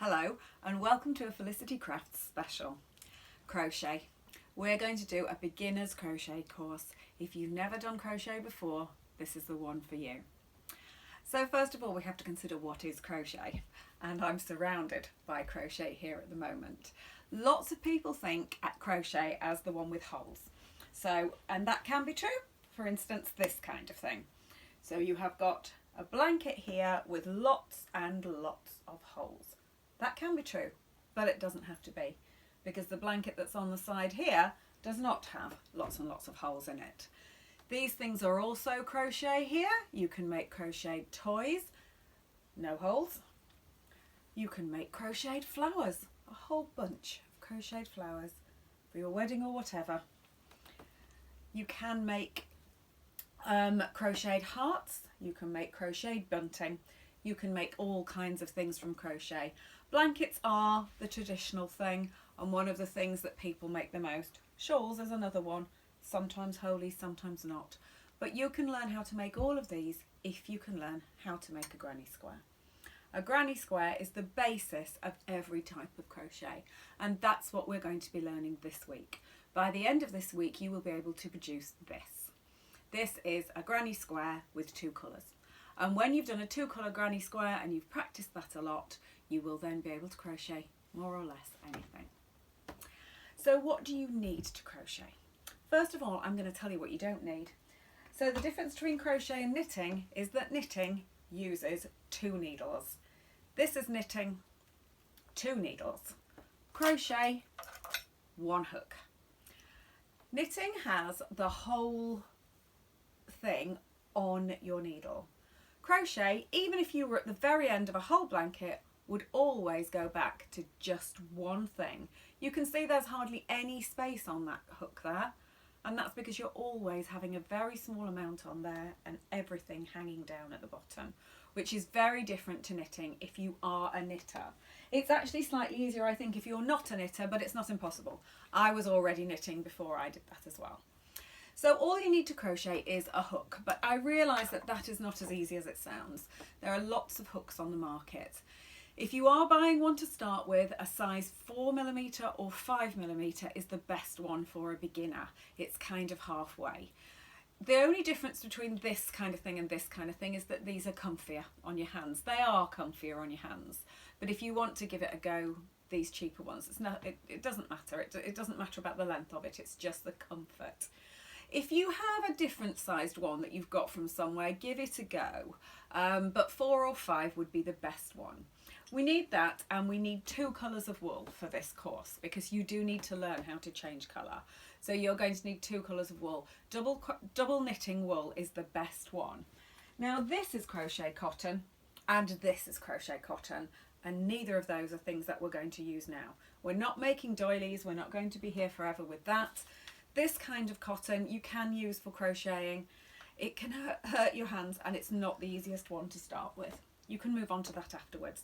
Hello and welcome to a Felicity Crafts Special. Crochet. We're going to do a beginner's crochet course. If you've never done crochet before, this is the one for you. So first of all, we have to consider what is crochet, and I'm surrounded by crochet here at the moment. Lots of people think at crochet as the one with holes. And that can be true. For instance, this kind of thing. So you have got a blanket here with lots and lots of holes. That can be true, but it doesn't have to be, because the blanket that's on the side here does not have lots and lots of holes in it. These things are also crochet here. You can make crocheted toys, no holes. You can make crocheted flowers, a whole bunch of crocheted flowers for your wedding or whatever. You can make crocheted hearts. You can make crocheted bunting. You can make all kinds of things from crochet. Blankets are the traditional thing and one of the things that people make the most. Shawls is another one, sometimes holey, sometimes not. But you can learn how to make all of these if you can learn how to make a granny square. A granny square is the basis of every type of crochet, and that's what we're going to be learning this week. By the end of this week, you will be able to produce this. This is a granny square with two colours. And when you've done a two-colour granny square and you've practiced that a lot, you will then be able to crochet more or less anything. So what do you need to crochet? First of all, I'm going to tell you what you don't need. So the difference between crochet and knitting is that knitting uses two needles. This is knitting, two needles. Crochet, one hook. Knitting has the whole thing on your needle. Crochet, even if you were at the very end of a whole blanket, would always go back to just one thing. You can see there's hardly any space on that hook there, and that's because you're always having a very small amount on there and everything hanging down at the bottom, which is very different to knitting if you are a knitter. It's actually slightly easier, I think, if you're not a knitter, but it's not impossible. I was already knitting before I did that as well. So all you need to crochet is a hook, but I realise that that is not as easy as it sounds. There are lots of hooks on the market. If you are buying one to start with, a size 4mm or 5mm is the best one for a beginner. It's kind of halfway. The only difference between this kind of thing and this kind of thing is that these are comfier on your hands. They are comfier on your hands. But if you want to give it a go, these cheaper ones, it doesn't matter. It doesn't matter about the length of it, it's just the comfort. If you have a different sized one that you've got from somewhere, give it a go. But 4 or 5 would be the best one. We need that, and we need 2 colours of wool for this course, because you do need to learn how to change colour. So you're going to need 2 colours of wool. Double knitting wool is the best one. Now this is crochet cotton and this is crochet cotton, and neither of those are things that we're going to use now. We're not making doilies, we're not going to be here forever with that. This kind of cotton you can use for crocheting. It can hurt your hands, and it's not the easiest one to start with. You can move on to that afterwards.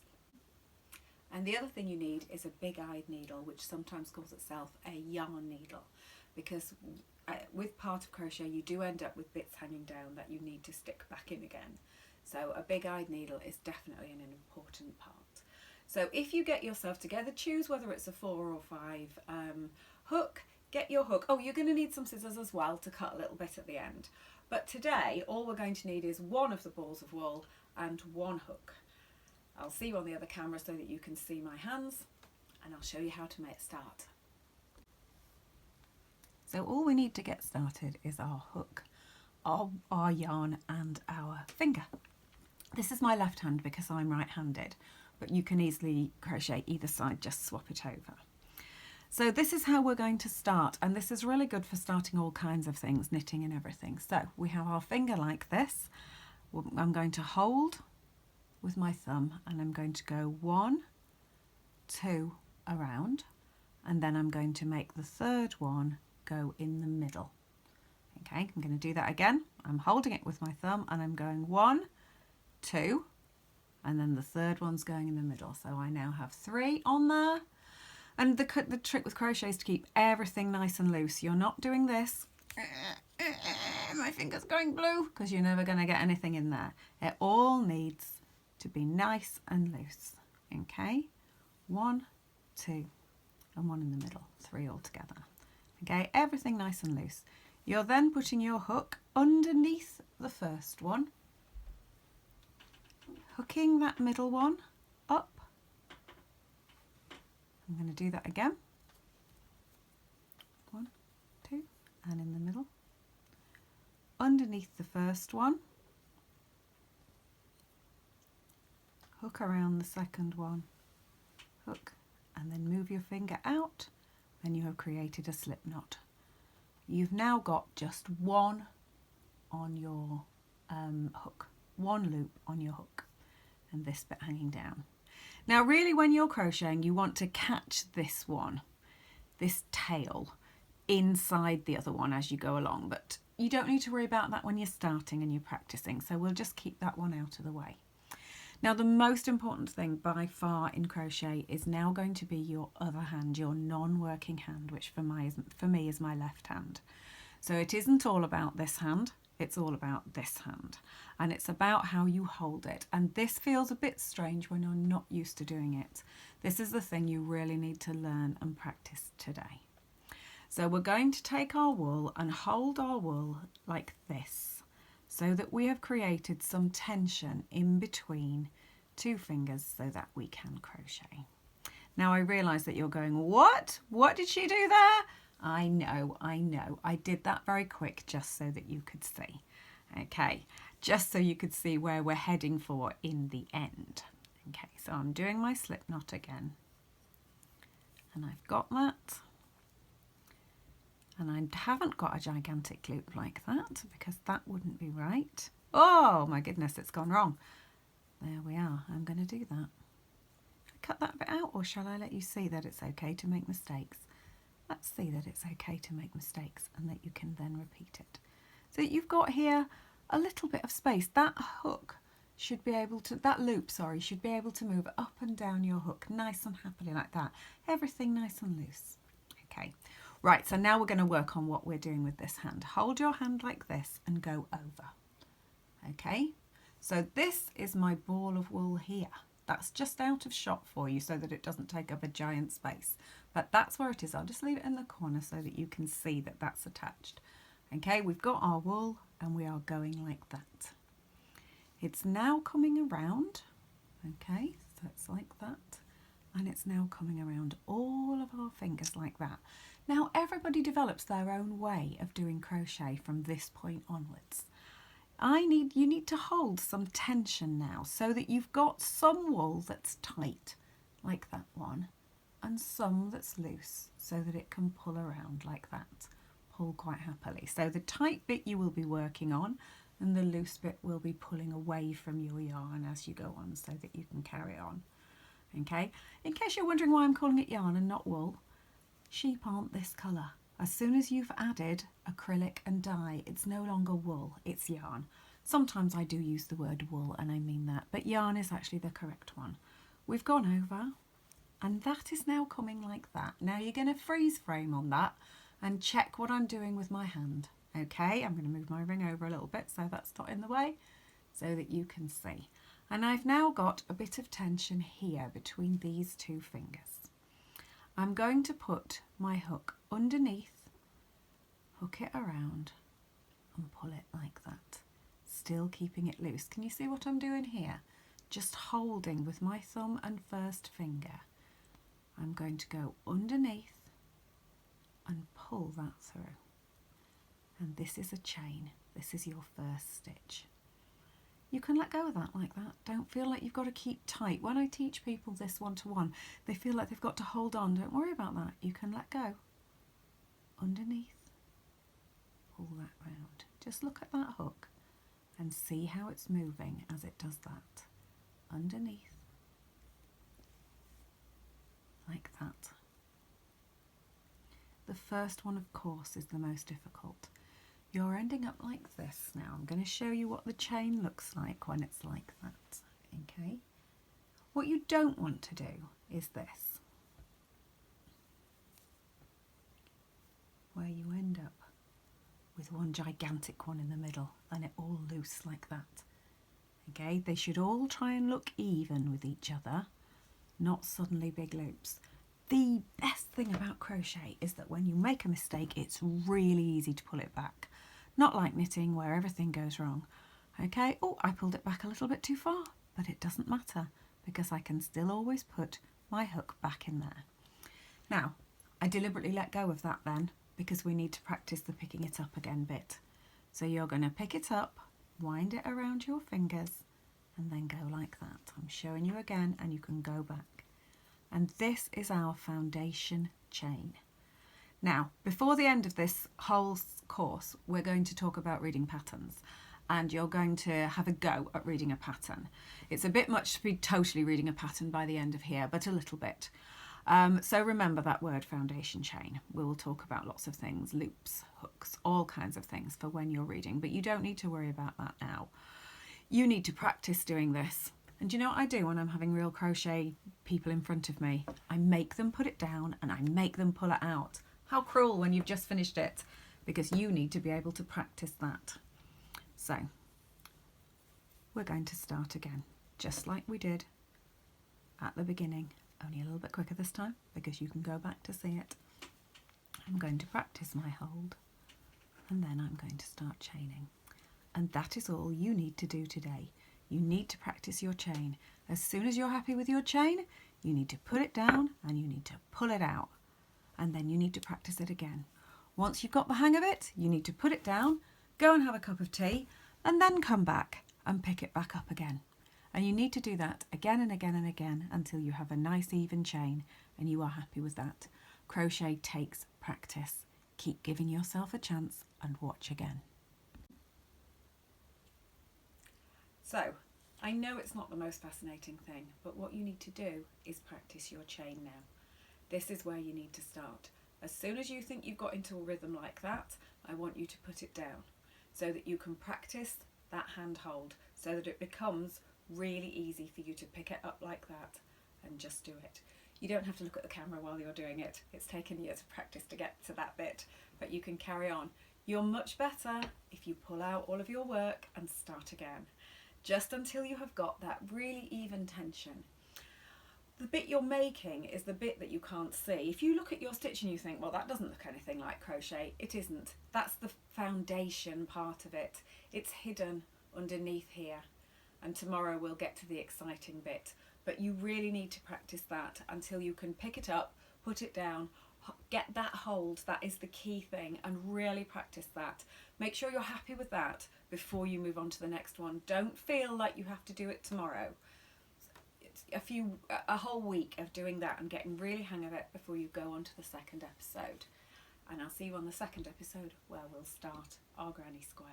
And the other thing you need is a big-eyed needle, which sometimes calls itself a yarn needle, because with part of crochet you do end up with bits hanging down that you need to stick back in again. So a big-eyed needle is definitely an important part. So if you get yourself together, choose whether it's a 4 or 5 hook. Get your hook. Oh, you're going to need some scissors as well to cut a little bit at the end. But today, all we're going to need is one of the balls of wool and one hook. I'll see you on the other camera so that you can see my hands, and I'll show you how to start. So all we need to get started is our hook, our yarn and our finger. This is my left hand because I'm right-handed, but you can easily crochet either side, just swap it over. So this is how we're going to start, and this is really good for starting all kinds of things, knitting and everything. So we have our finger like this. I'm going to hold with my thumb, and I'm going to go 1, 2 around, and then I'm going to make the third one go in the middle. Okay, I'm going to do that again. I'm holding it with my thumb and I'm going 1, 2, and then the third one's going in the middle. So I now have 3 on there. And the trick with crochet is to keep everything nice and loose. You're not doing this, my finger's going blue, because you're never going to get anything in there. It all needs to be nice and loose. Okay, 1, 2, and 1 in the middle, 3 all together. Okay, everything nice and loose. You're then putting your hook underneath the first one, hooking that middle one up. I'm going to do that again. 1, 2, and in the middle. Underneath the first one, hook around the second one, hook, and then move your finger out, and you have created a slip knot. You've now got just one on your hook, one loop on your hook, and this bit hanging down. Now really when you're crocheting you want to catch this one, this tail, inside the other one as you go along, but you don't need to worry about that when you're starting and you're practicing, so we'll just keep that one out of the way. Now the most important thing by far in crochet is now going to be your other hand, your non-working hand, which for me is my left hand. So it isn't all about this hand, it's all about this hand, and it's about how you hold it. And this feels a bit strange when you're not used to doing it. This is the thing you really need to learn and practice today. So we're going to take our wool and hold our wool like this, so that we have created some tension in between two fingers so that we can crochet. Now I realise that you're going, what? What did she do there? I know. I did that very quick just so that you could see. Okay, just so you could see where we're heading for in the end. Okay, so I'm doing my slip knot again. And I've got that. And I haven't got a gigantic loop like that because that wouldn't be right. Oh my goodness, it's gone wrong. There we are. I'm going to do that. Cut that bit out, or shall I let you see that it's okay to make mistakes? Let's see that it's okay to make mistakes and that you can then repeat it. So you've got here a little bit of space. That hook should be able to, that loop, sorry, should be able to move up and down your hook nice and happily like that. Everything nice and loose. Okay. Right, so now we're going to work on what we're doing with this hand. Hold your hand like this and go over. Okay, so this is my ball of wool here. That's just out of shot for you so that it doesn't take up a giant space. But that's where it is. I'll just leave it in the corner so that you can see that that's attached. Okay, we've got our wool and we are going like that. It's now coming around. Okay, so it's like that. And it's now coming around all of our fingers like that. Now everybody develops their own way of doing crochet from this point onwards. You need to hold some tension now so that you've got some wool that's tight, like that one, and some that's loose so that it can pull around like that, pull quite happily. So the tight bit you will be working on and the loose bit will be pulling away from your yarn as you go on so that you can carry on. Okay, in case you're wondering why I'm calling it yarn and not wool, sheep aren't this colour. As soon as you've added acrylic and dye, it's no longer wool, it's yarn. Sometimes I do use the word wool and I mean that, but yarn is actually the correct one. We've gone over and that is now coming like that. Now you're going to freeze frame on that and check what I'm doing with my hand. Okay, I'm going to move my ring over a little bit so that's not in the way so that you can see. And I've now got a bit of tension here between these two fingers. I'm going to put my hook underneath, hook it around and pull it like that, still keeping it loose. Can you see what I'm doing here? Just holding with my thumb and first finger. I'm going to go underneath and pull that through. And this is a chain. This is your first stitch. You can let go of that like that. Don't feel like you've got to keep tight. When I teach people this one-to-one, they feel like they've got to hold on. Don't worry about that. You can let go. Underneath, pull that round. Just look at that hook and see how it's moving as it does that. Underneath, like that. The first one, of course, is the most difficult. You're ending up like this now. I'm going to show you what the chain looks like when it's like that. Okay. What you don't want to do is this, where you end up with one gigantic one in the middle and it all loose like that. Okay, they should all try and look even with each other, not suddenly big loops. The best thing about crochet is that when you make a mistake, it's really easy to pull it back. Not like knitting where everything goes wrong. Okay, oh, I pulled it back a little bit too far, but it doesn't matter because I can still always put my hook back in there. Now, I deliberately let go of that then because we need to practice the picking it up again bit. So you're going to pick it up, wind it around your fingers, and then go like that. I'm showing you again and you can go back. And this is our foundation chain. Now, before the end of this whole course, we're going to talk about reading patterns, and you're going to have a go at reading a pattern. It's a bit much to be totally reading a pattern by the end of here, but a little bit. So remember that word, foundation chain. We'll talk about lots of things, loops, hooks, all kinds of things for when you're reading, but you don't need to worry about that now. You need to practice doing this. And you know what I do when I'm having real crochet people in front of me? I make them put it down and I make them pull it out. How cruel when you've just finished it, because you need to be able to practice that. So we're going to start again, just like we did at the beginning, only a little bit quicker this time because you can go back to see it. I'm going to practice my hold and then I'm going to start chaining. And that is all you need to do today. You need to practice your chain. As soon as you're happy with your chain, you need to put it down and you need to pull it out. And then you need to practice it again. Once you've got the hang of it, you need to put it down, go and have a cup of tea, and then come back and pick it back up again. And you need to do that again and again and again until you have a nice even chain and you are happy with that. Crochet takes practice. Keep giving yourself a chance and watch again. So, I know it's not the most fascinating thing, but what you need to do is practice your chain now. This is where you need to start. As soon as you think you've got into a rhythm like that, I want you to put it down so that you can practice that hand hold, so that it becomes really easy for you to pick it up like that and just do it. You don't have to look at the camera while you're doing it. It's taken years of practice to get to that bit, but you can carry on. You're much better if you pull out all of your work and start again, just until you have got that really even tension. The bit you're making is the bit that you can't see. If you look at your stitch and you think, well, that doesn't look anything like crochet, it isn't. That's the foundation part of it. It's hidden underneath here. And tomorrow we'll get to the exciting bit. But you really need to practice that until you can pick it up, put it down, get that hold. That is the key thing, and really practice that. Make sure you're happy with that before you move on to the next one. Don't feel like you have to do it tomorrow. A whole week of doing that and getting really hang of it before you go on to the second episode. And I'll see you on the second episode where we'll start our granny square.